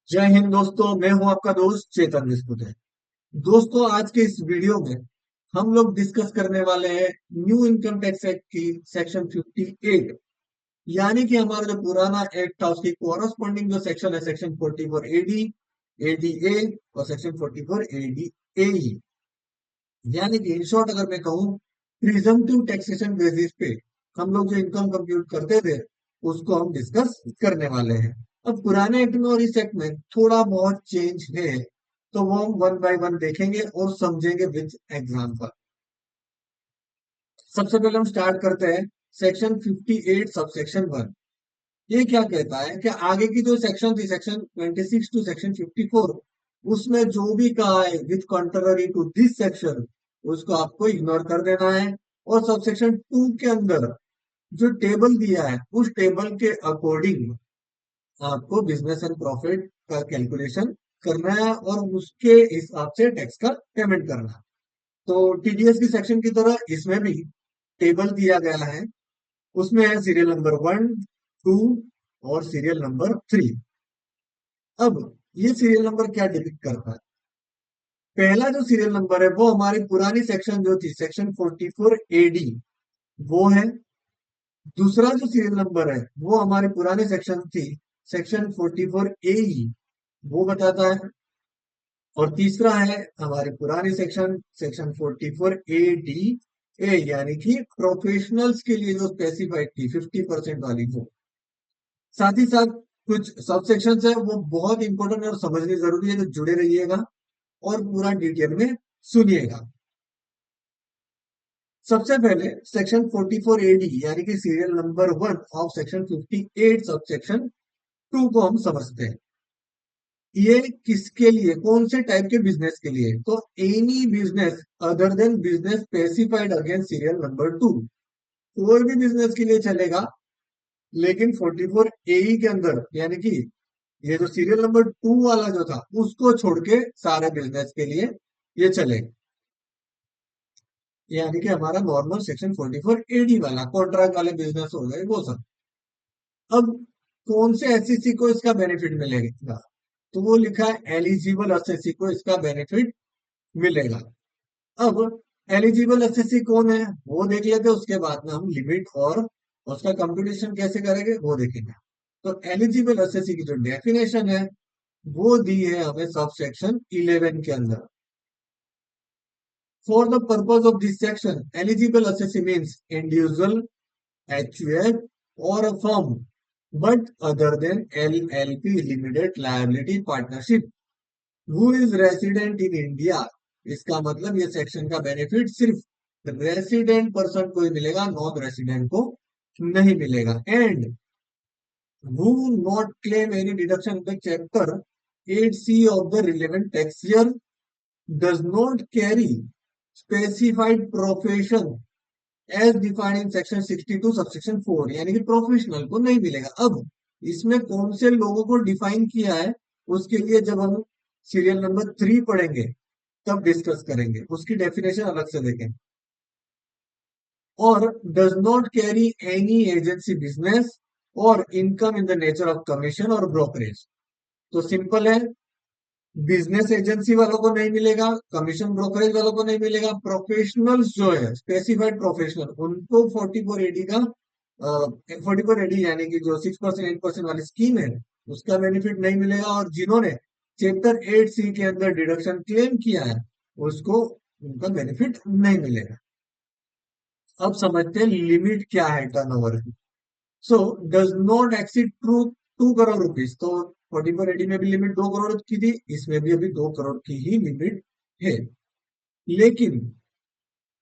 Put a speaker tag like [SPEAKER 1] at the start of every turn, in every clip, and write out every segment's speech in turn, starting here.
[SPEAKER 1] जय हिंद दोस्तों, मैं हूं आपका दोस्त चेतन विस्पुते। दोस्तों, आज के इस वीडियो में हम लोग डिस्कस करने वाले हैं न्यू इनकम टैक्स एक्ट की सेक्शन 58। यानी कि हमारा जो पुराना एक्ट था उसकी कोरस्पॉन्डिंग जो सेक्शन है, सेक्शन 44 एडी, एडीए और सेक्शन 44 एडीए। यानी कि इन शॉर्ट अगर मैं कहूँ, प्रिजम्पटिव टैक्सेशन बेसिस पे हम लोग जो इनकम कंप्यूट करते थे उसको हम डिस्कस करने वाले हैं। अब पुराने एक्ट में और इस एक्ट में थोड़ा बहुत चेंज है, तो वो हम वन बाय वन देखेंगे और समझेंगे विद एग्जांपल। सबसे पहले हम स्टार्ट करते हैं सेक्शन 58 सबसेक्शन 1। ये क्या कहता है कि आगे की जो सेक्शन थी, सेक्शन 26 टू सेक्शन 54, उसमें जो भी कहा है with contrary to this section उसको आपको इग्नोर कर देना है। और सबसेक्शन 2 के अंदर जो टेबल दिया है उस टेबल के अकॉर्डिंग आपको बिजनेस एंड प्रॉफिट का कैलकुलेशन करना है और उसके हिसाब से टैक्स का पेमेंट करना है। तो टीडीएस की सेक्शन की तरह इसमें भी टेबल दिया गया है। उसमें है सीरियल नंबर 1, 2 और सीरियल नंबर 3। अब ये सीरियल नंबर क्या डिपिक्ट करता है? पहला जो सीरियल नंबर है वो हमारी पुरानी सेक्शन जो थी, सेक्शन 44 एडी, वो है। दूसरा जो सीरियल नंबर है वो हमारी पुरानी सेक्शन थी, सेक्शन 44 एई, वो बताता है। और तीसरा है हमारी पुरानी section, section 44 A D A, यानी कि प्रोफेशनल्स के लिए जो स्पेसिफाइड थी 50% वाली वो। साथ ही साथ कुछ सब सेक्शन है वो बहुत इंपॉर्टेंट और समझनी जरूरी है, तो जुड़े रहिएगा और पूरा डिटेल में सुनिएगा। सबसे पहले सेक्शन 44 एडी यानी कि सीरियल नंबर 1 ऑफ सेक्शन 58 सब सेक्शन 2 को हम समझते हैं। ये किसके लिए, कौन से टाइप के बिजनेस के लिए? तो any business other than business specified against serial number 2, कोई भी बिजनेस के लिए चलेगा, लेकिन 44 ए के अंदर, यानी कि ये जो सीरियल नंबर 2 वाला जो था उसको छोड़ के सारे बिजनेस के लिए ये चलेगा। यानी कि हमारा नॉर्मल सेक्शन 44 एडी वाला कॉन्ट्रैक्ट वाले बिजनेस हो गए वो सब। अब कौन से एसएससी को इसका बेनिफिट मिलेगा? तो वो लिखा है एलिजिबल एसएससी को इसका बेनिफिट मिलेगा। अब एलिजिबल एसएससी कौन है वो देख लेते हैं, उसके बाद में हम लिमिट और उसका कंप्यूटेशन कैसे करेंगे वो देखेंगे। तो एलिजिबल एसएससी की जो डेफिनेशन है वो दी है हमें सब सेक्शन 11 के अंदर। For the purpose of this section eligible SSC means individual, HUF or a firm but other than LLP limited liability partnership who is resident in India। इसका मतलब ये सेक्शन का बेनिफिट सिर्फ रेसिडेंट पर्सन को ही मिलेगा, non resident को नहीं मिलेगा। And who not claim any deduction in the chapter 8C of the relevant tax year does not carry specified profession as defined in section 62 subsection 4, यानी कि professional को नहीं मिलेगा। अब इसमें कौन से लोगों को डिफाइन किया है उसके लिए जब हम सीरियल नंबर 3 पढ़ेंगे तब डिस्कस करेंगे, उसकी डेफिनेशन अलग से देखेंगे। और does not carry any agency business और income in the nature of commission और ब्रोकरेज। तो सिंपल है, बिजनेस एजेंसी वालों को नहीं मिलेगा, कमीशन ब्रोकरेज वालों को नहीं मिलेगा। प्रोफेशनल्स जो है, स्पेसिफाइड प्रोफेशनल, उनको 44 एडी का 44 एडी यानी कि जो 6% 8% वाली स्कीम है उसका बेनिफिट नहीं मिलेगा। और जिन्होंने चैप्टर 8C के अंदर डिडक्शन क्लेम किया है उसको उनका बेनिफिट नहीं मिलेगा। अब समझते हैं लिमिट क्या है टर्नओवर की। So does not exceed to 2 crore rupees. तो 44 में भी लिमिट 2 करोड़ की थी, इसमें भी अभी 2 करोड़ की ही लिमिट है। लेकिन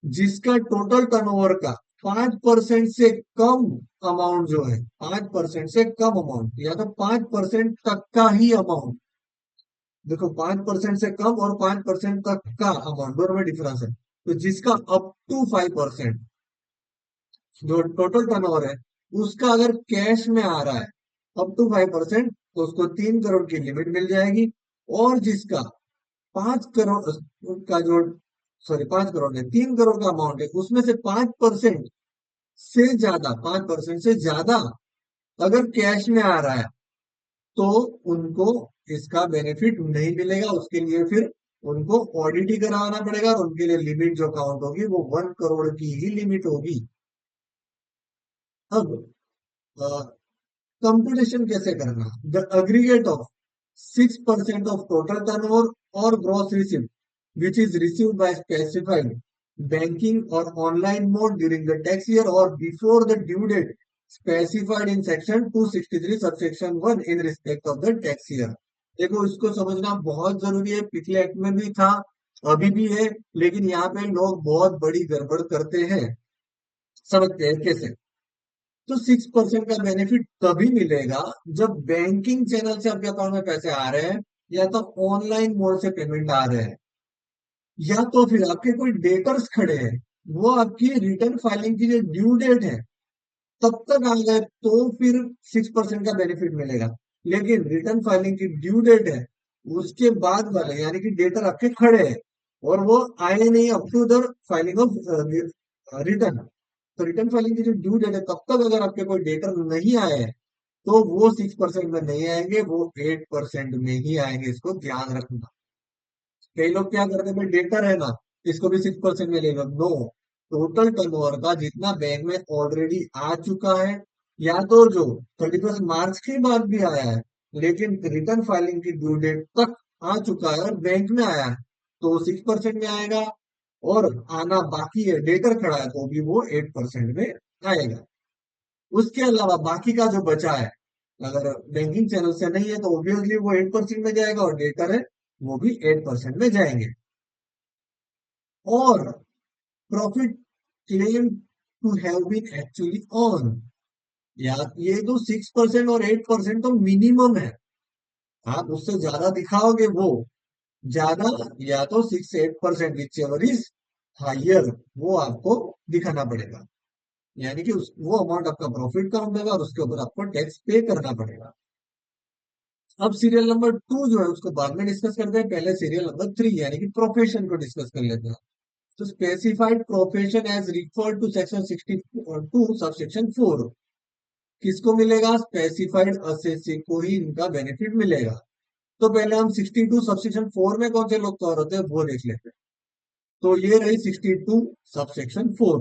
[SPEAKER 1] जिसका टोटल टर्नओवर का 5% से कम अमाउंट जो है, 5% से कम अमाउंट या तो 5% तक का ही अमाउंट, देखो 5% से कम और 5% तक का अमाउंट दोनों में डिफरेंस है। तो जिसका अप टू 5% जो टोटल टर्नओवर है उसका अगर कैश में आ रहा है अप टू 5%, तो उसको 3 करोड़ की लिमिट मिल जाएगी। और जिसका 5 करोड़ का जो, सॉरी 5 करोड़ नहीं, 3 करोड़ का अमाउंट है उसमें से 5% से ज्यादा, 5% से ज्यादा अगर कैश में आ रहा है तो उनको इसका बेनिफिट नहीं मिलेगा। उसके लिए फिर उनको ऑडिट ही कराना पड़ेगा और उनके लिए लिमिट जो काउंट होगी वो 1 करोड़ की ही लिमिट होगी। अब कंप्यूटेशन कैसे करना? The aggregate of 6% of total turnover और gross receive which is received by specified banking और online mode during the tax year और before the due date specified in section 263 subsection 1 in respect of the tax year. देखो, इसको समझना बहुत जरूरी है। पिछले एक्ट में भी था, अभी भी है, लेकिन यहाँ पे लोग बहुत बड़ी गड़बड़ करते हैं। समझते हैं कैसे? तो 6% का बेनिफिट तभी मिलेगा जब बैंकिंग चैनल से आपके अकाउंट में पैसे आ रहे हैं, या तो ऑनलाइन मोड से पेमेंट आ रहे हैं, या तो फिर आपके कोई डेटर्स खड़े हैं, वो आपकी रिटर्न फाइलिंग की जो ड्यू डेट है तब तक आ गए, तो फिर 6% का बेनिफिट मिलेगा। लेकिन रिटर्न फाइलिंग की ड्यू डेट है उसके बाद वाले, यानी कि डेटर आपके खड़े हैं और वो आए नहीं up to the filing of return, तो रिटर्न फाइलिंग की जो ड्यू डेट है तब तक अगर आपके कोई डेटर नहीं आए हैं तो वो 6% में नहीं आएंगे, वो 8% में ही आएंगे। इसको ध्यान रखना। कई लोग क्या करते हैं, भाई डेटर है ना, इसको भी 6% में ले लो। नो, टोटल टर्नओवर का जितना बैंक में ऑलरेडी आ चुका है, या तो जो 31 मार्च के बाद भी आया है लेकिन रिटर्न फाइलिंग की ड्यू डेट तक आ चुका है और बैंक में आया है, तो 6% में आएगा। और आना बाकी है, डेटर खड़ा है, तो भी वो 8% में आएगा। उसके अलावा बाकी का जो बचा है, अगर बैंकिंग चैनल से नहीं है तो ऑब्वियसली वो 8% में जाएगा, और डेटर है वो भी 8% में जाएंगे। और profit claim to have been actually on, या ये तो 6% और 8% तो मिनिमम है। आप उससे ज्यादा दिखाओगे वो ज्यादा, या तो 6-8% विच एवर इज हाइयर, वो आपको दिखाना पड़ेगा। यानी कि वो अमाउंट आपका प्रॉफिट काउंट होगा और उसके ऊपर आपको टैक्स पे करना पड़ेगा। अब सीरियल नंबर 2 जो है उसको बाद में डिस्कस करते हैं, पहले सीरियल नंबर 3 यानी कि प्रोफेशन को डिस्कस कर लेते हैं। तो specified profession as referred to section 62 subsection 4 किसको मिलेगा? स्पेसिफाइड असेसी को ही इनका बेनिफिट मिलेगा। तो पहले हम 62 सबसेक्शन 4 में कौन से लोग कवर होते हैं वो देख लेते हैं। तो ये रही 62 subsection 4।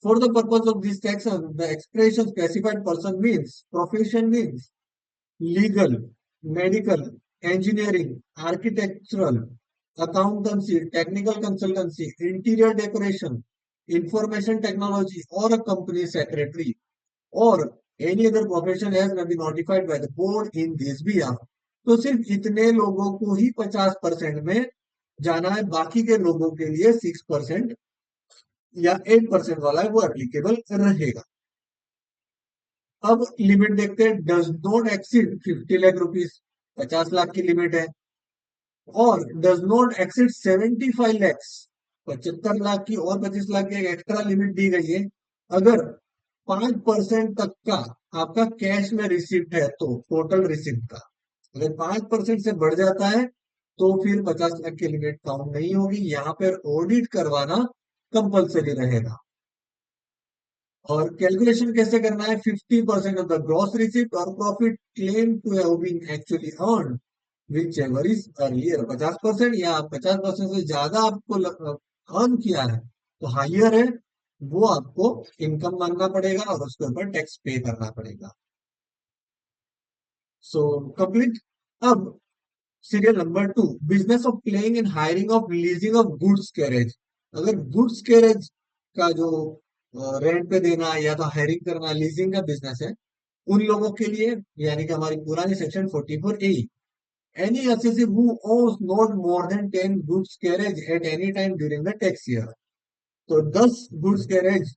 [SPEAKER 1] For the purpose of this section, the expression specified person means profession means legal, medical, engineering, architectural, accountancy, technical consultancy, interior decoration, information technology, or a company secretary, or any other profession has may be notified by the board in this behalf. तो सिर्फ इतने लोगों को ही 50% में जाना है, बाकी के लोगों के लिए 6% या 8% वाला है वो एप्लीकेबल रहेगा। अब लिमिट देखते हैं। Does not exceed 50 lakh rupees, 50 lakh की लिमिट है। और does not exceed 75 lakhs, 75 lakh की और 25 लाख की एक एक्स्ट्रा लिमिट दी गई है। अगर 5% तक का आपका कैश में रिसिप्ट है तो टोटल रिसिप्ट का, अगर 5% से बढ़ जाता है तो फिर 50 लाख की लिमिट काउंट नहीं होगी। यहाँ पर ऑडिट करवाना कंपलसरी रहेगा। और कैलकुलेशन कैसे करना है? 50% ऑफ द ग्रॉस रिसिप्ट और profit claim to have been actually earn whichever is earlier. 50% या 50% से ज्यादा आपको अर्न किया है तो हाइयर है, वो आपको इनकम मानना पड़ेगा और उसके ऊपर टैक्स पे करना पड़ेगा। So complete. अब serial number 2, business of playing and hiring of leasing of goods carriage. अगर गुड्स कैरेज का जो रेंट पे देना या तो हायरिंग करना, लीजिंग का बिजनेस है, उन लोगों के लिए, यानी कि हमारी पुरानी section 44A, any SSC who owns not more than 10 goods carriage at any time during the tax year. तो 10 गुड्स कैरेज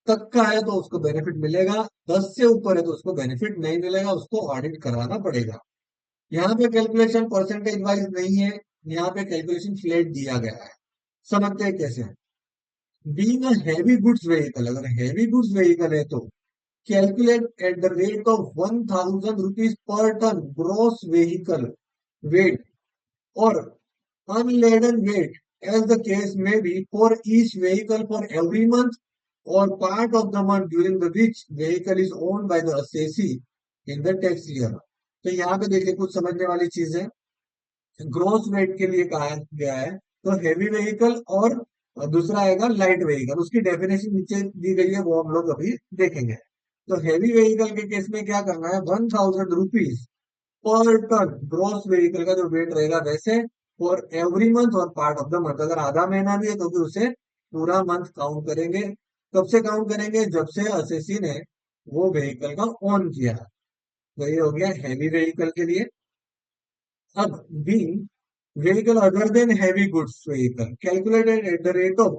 [SPEAKER 1] तक का है तो उसको बेनिफिट मिलेगा, 10 से ऊपर है तो उसको बेनिफिट नहीं मिलेगा, उसको ऑडिट करवाना पड़ेगा। यहाँ पे कैलकुलेशन परसेंटेज वाइज नहीं है, यहाँ पे कैलकुलेशन फ्लैट दिया गया है। समझते हैं कैसे? Being a heavy goods vehicle, अगर हैवी गुड्स व्हीकल है तो calculate at the rate of 1000 rupees per ton gross vehicle weight और unladen weight as the case may be for each vehicle for every month और part of the month during the which vehicle is owned by the assessee in the tax year. तो यहाँ पे देखिए कुछ समझने वाली चीज है। ग्रॉस वेट के लिए कहा गया है, तो हेवी व्हीकल और दूसरा आएगा लाइट व्हीकल, उसकी डेफिनेशन नीचे दी गई है, वो हम लोग अभी देखेंगे। तो हेवी व्हीकल के केस में क्या करना है, 1000 rupees per ton gross vehicle का जो वेट रहेगा, वैसे फॉर एवरी मंथ और पार्ट ऑफ द मंथ, अगर आधा महीना भी है तो भी उसे पूरा मंथ काउंट करेंगे। कब से काउंट करेंगे, जब से असेसी ने वो व्हीकल का ऑन किया। तो ये हो गया हैवी व्हीकल के लिए। अब B, vehicle other than heavy goods vehicle calculated at the rate of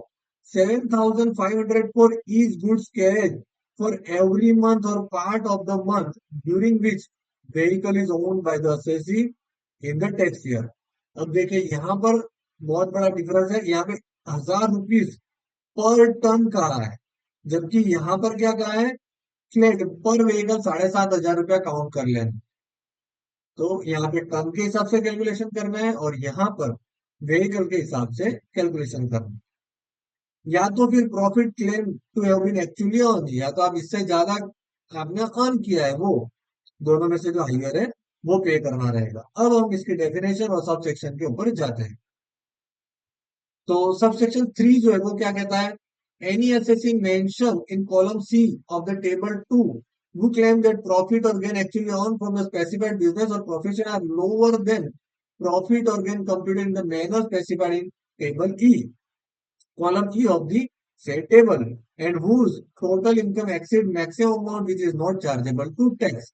[SPEAKER 1] 7500 for each goods carriage for every month or part of the month during which vehicle is owned by the assessee in the tax year। अब देखिए यहाँ पर बहुत बड़ा difference है, यहाँ पे 1000 rupees per ton कहा है, जबकि यहाँ पर क्या कहा है, फ्लैट पर व्हीकल 7500 रुपया काउंट कर लेना। तो यहाँ पे टर्म के हिसाब से कैलकुलेशन करना है और यहाँ पर व्हीकल के हिसाब से कैलकुलेशन करना है। या तो फिर profit claim to have been actually earn, या तो आप इससे ज्यादा आपने अर्न किया है, वो दोनों में से जो हाइयर है वो पे करना रहेगा। अब हम इसकी डेफिनेशन और सब सेक्शन के ऊपर जाते हैं। तो सब सेक्शन 3 जो है वो क्या कहता है, any assessing mention in column C of the table 2 who claim that profit or gain actually earned from the specified business or profession are lower than profit or gain computed in the manner specified in table E, column E of the said table, and whose total income exceed maximum amount which is not chargeable to tax।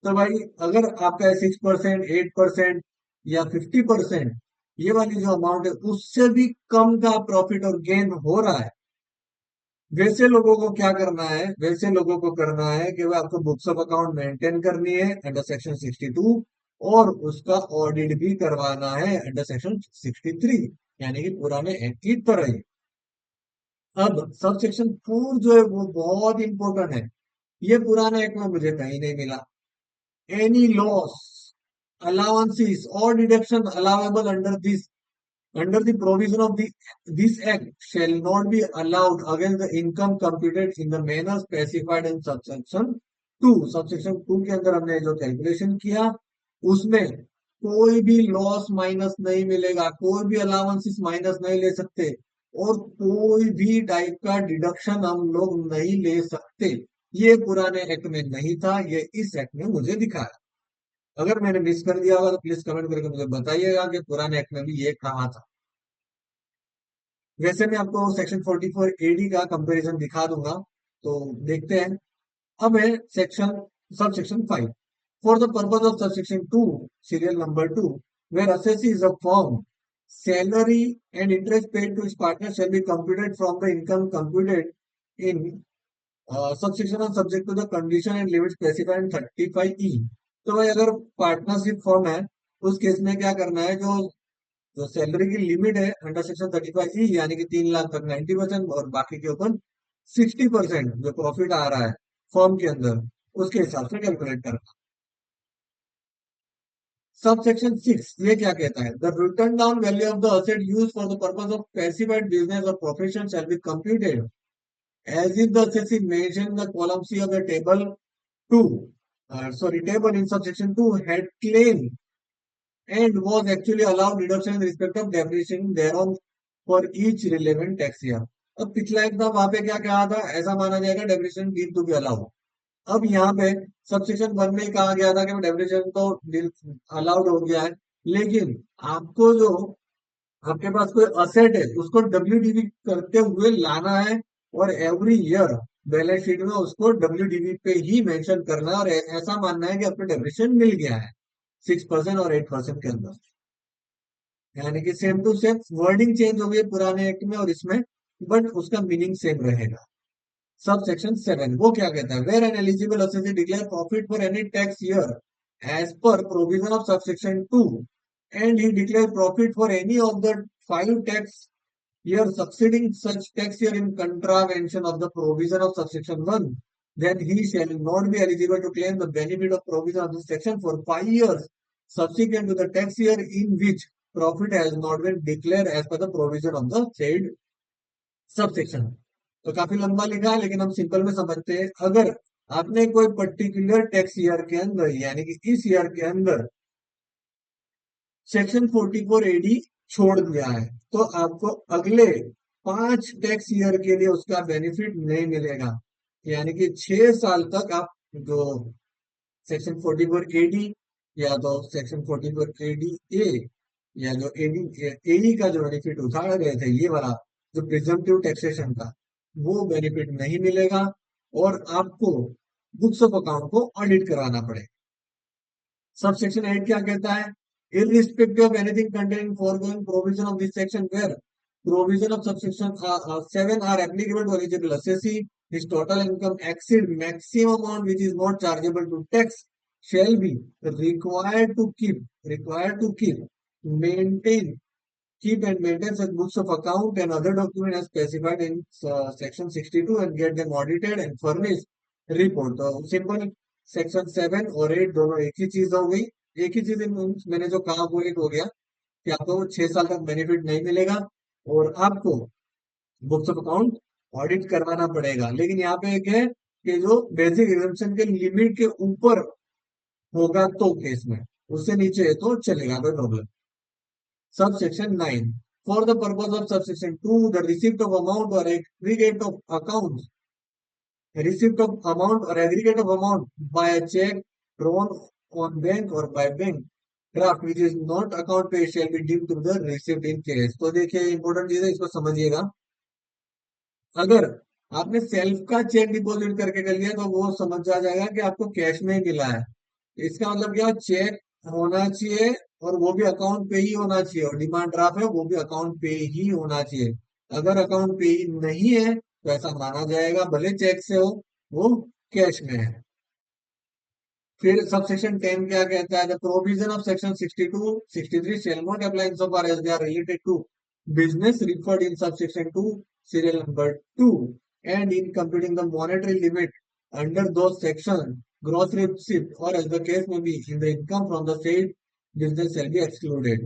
[SPEAKER 1] तो भाई अगर आपका 6%, 8% या 50%, ये वाली जो amount है उससे भी कम का प्रॉफिट और गेन हो रहा है, वैसे लोगों को क्या करना है, वैसे लोगों को करना है कि वो आपको बुक्स ऑफ अकाउंट मेंटेन करनी है अंडर सेक्शन 62, और उसका ऑडिट भी करवाना है अंडर सेक्शन 63, यानी कि पुराने एक्ट की तरह ही। अब सब सेक्शन 4 जो है वो बहुत इंपॉर्टेंट है, ये पुराने एक्ट में मुझे कहीं नहीं मिला। Any loss, allowances or deduction allowable under the provision of this act shall not be allowed against the income computed in the manner specified in subsection 2। subsection 2 के अंदर हमने जो कैलकुलेशन किया उसमें कोई भी लॉस माइनस नहीं मिलेगा, कोई भी अलाउंसेस माइनस नहीं ले सकते, और कोई भी टाइप का डिडक्शन हम लोग नहीं ले सकते। ये पुराने एक्ट में नहीं था, ये इस एक्ट में मुझे दिखा है। अगर मैंने मिस कर दिया होगा तो प्लीज कमेंट करके मुझे बताइएगा कि पुराने एक्ट में भी ये कहा था। वैसे मैं आपको सेक्शन 44 एडी का कंपैरिजन दिखा दूंगा, तो देखते हैं। अब है section sub section 5। For the purpose of sub section 2 serial number 2, where assessee is a firm, salary and interest paid to its partner shall be computed from the income computed in subsection on subject to the condition and limit specified in 35E। तो भाई अगर partnership form है उस case में क्या करना है, जो जो सैलरी की लिमिट है अंडर सेक्शन 35E, यानी कि 3 लाख तक 90%, और बाकी के ऊपर 60% जो प्रॉफिट आ रहा है फर्म के अंदर, उसके हिसाब से कैलकुलेट करना। सब सेक्शन 6 ये क्या कहता है, the written down value of the asset used for the purpose of specified business और profession shall be computed as if the assessee mentioned in the column C of the table 2, table in subsection 2 had claimed and was actually allowed deduction in respect of depreciation thereon for each relevant tax year। अब पिछला एक था वहां पे क्या कहा था, ऐसा माना जाएगा depreciation deem to be allowed. अब यहाँ पे सबसेक्शन 1 में कहा गया था कि डेप्रिसिएशन तो अलाउड हो गया है, लेकिन आपको जो आपके पास कोई असेट है उसको डब्ल्यूडीवी करते हुए लाना है, और एवरी ईयर बैलेंस शीट में उसको डब्ल्यूडीवी पे ही मेंशन करना है, और ऐसा मानना है कि आपको डेप्रिसिएशन मिल गया है 6% और 8% के अंदर। यानी कि same to same wording change हो गई पुराने एक्ट में और इसमें, बट उसका मीनिंग सेम रहेगा। सब सेक्शन 7 वो क्या कहता है, where an eligible assessee declare profit for any tax year as per provision of sub section 2 and he declare profit for any of the 5 tax year succeeding such tax year in contravention of the provision of subsection 1, then he shall not be eligible to claim the benefit of provision of this section for 5 years subsequent to the tax year in which profit has not been declared as per the provision of the said subsection। तो काफी लंबा लिखा है लेकिन हम simple में समझते हैं। अगर आपने कोई पर्टिकुलर टैक्स ईयर के अंदर यानी कि इस ईयर के अंदर सेक्शन 44 AD छोड़ दिया है, तो आपको अगले 5 टैक्स ईयर के लिए उसका बेनिफिट नहीं मिलेगा। यानी कि 6 साल तक आप जो सेक्शन 44 AD या तो सेक्शन 44 AD ए या जो एडी एडी का जो बेनिफिट उठा रहे थे, ये वाला जो प्रिजम्पटिव टैक्सेशन का, वो बेनिफिट नहीं मिलेगा और आपको बुक्स ऑफ अकाउंट को ऑडिट कराना पड़ेगा। सब सेक्शन 8 क्या कहता है? irrespective of anything contained in foregoing provision of this section where provision of subsection 7 are applicable to eligible assessee, his total income exceed maximum amount which is not chargeable to tax shall be required to maintain keep and maintain such books of account and other documents as specified in section 62 and get them audited and furnish report। तो simple section 7 और 8 दोनों एक ही चीज हो गई। एक ही चीज मैंने जो कहा वो एक हो गया कि आपको 6 साल तक बेनिफिट नहीं मिलेगा और आपको बुक्स ऑफ अकाउंट ऑडिट करवाना पड़ेगा। लेकिन यहाँ पे एक है कि जो बेसिक एग्जाम्पशन के लिमिट के ऊपर होगा तो केस में, उससे नीचे है तो चलेगा, कोई problem. Subsection 9. For the purpose of subsection 2, the receipt of amount or aggregate of accounts, receipt of amount or aggregate of amount by a check drawn on bank or by bank draft which is not account pay shall be deemed to the receipt in case। तो देखिए important चीज है, इसको समझिएगा। अगर आपने self का check deposit करके कर लिया तो वो समझ आ जाएगा कि आपको कैश में ही मिला है। इसका मतलब क्या, चेक होना चाहिए और वो भी अकाउंट पे ही होना चाहिए, और डिमांड ड्राफ्ट है वो भी अकाउंट पे ही होना चाहिए। अगर अकाउंट पे ही नहीं है तो ऐसा माना जाएगा भले चेक से हो, वो कैश में है। फिर सबसेक्शन 10 क्या कहता है? The provision of section 62 63 shall not apply insofar as they are related to business referred in subsection 2 serial number 2 and in computing the monetary limit under those sections gross receipt or as the case may be in the income from the said business shall be excluded।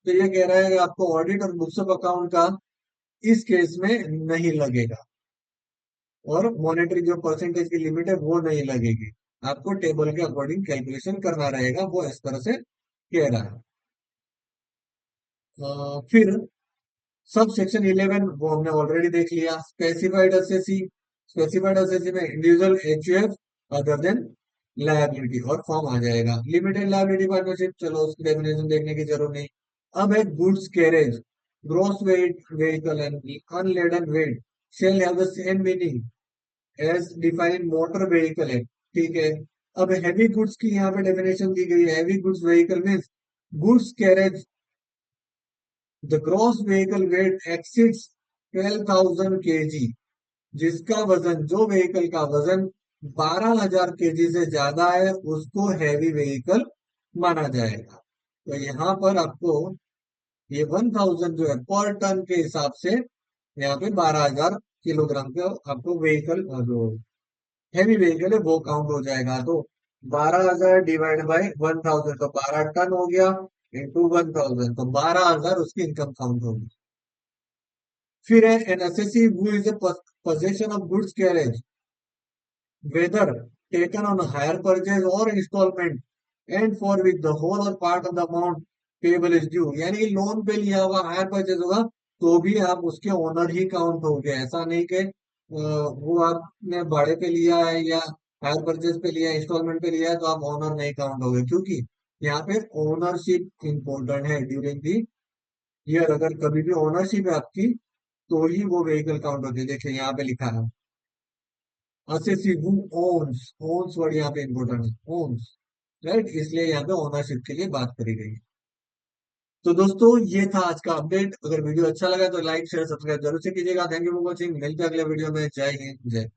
[SPEAKER 1] तो ये कह रहा है कि आपको audit और books of account का इस केस में नहीं लगेगा और मॉनेटरी जो परसेंटेज की लिमिट है वो नहीं लगेगी। आपको टेबल के अकॉर्डिंग कैलकुलेशन करना रहेगा, वो इस तरह से कह रहा है। फिर सब सेक्शन 11 वो हमने ऑलरेडी देख लिया। स्पेसिफाइड एसएससी में individual HUF other than liability और फॉर्म आ जाएगा। लिमिटेड लायबिलिटी पार्टनरशिप, चलो उसकी डेफिनेशन देखने की जरूरत नहीं। अब है goods carriage, gross weight vehicle and unladen weight shall have the same meaning as defined motor vehicle है, ठीक है। अब हैवी गुड्स की यहाँ पे डेफिनेशन दी गई है। Heavy goods vehicle means goods carriage the gross vehicle wait exceeds 12,000 kg, जिसका वजन, जो व्हीकल का वजन 12,000 kg से ज्यादा है उसको हैवी व्हीकल माना जाएगा। तो यहाँ पर आपको ये 1,000 जो है पर टन के हिसाब से यहाँ पे 12,000 किलोग्राम का आपको व्हीकल जो हैवी व्हीकल है वो काउंट हो जाएगा। तो 12,000 डिवाइड बाई 1,000 तो 12 टन हो गया, इंटू 1,000 तो 12,000 उसकी इनकम काउंट होगी। फिर है an assessee who is a possession of goods carriage whether taken on hire purchase or installment and for which the whole or part of the amount payable is due, यानी कि loan पे लिया होगा, hire purchase होगा तो भी आप उसके ओनर ही काउंट हो गए। ऐसा नहीं कि वो आपने भाड़े पे लिया है या हायर परचेज पे लिया है, इंस्टॉलमेंट पे लिया है तो आप ओनर नहीं काउंट हो गए, क्योंकि यहाँ पे ओनरशिप इंपॉर्टेंट है ड्यूरिंग दी ईयर। अगर कभी भी ओनरशिप है आपकी तो ही वो व्हीकल काउंट होती है। देखिए यहाँ पे लिखा है assessee who owns, owns word यहाँ पे इंपॉर्टेंट है, ओन्स, राइट, इसलिए यहाँ पे ओनरशिप के लिए बात करी गई है। तो दोस्तों ये था आज का अपडेट। अगर वीडियो अच्छा लगा तो लाइक शेयर सब्सक्राइब जरूर से कीजिएगा। थैंक यू फॉर वॉचिंग, मिलते हैं अगले वीडियो में। जय हिंद, जय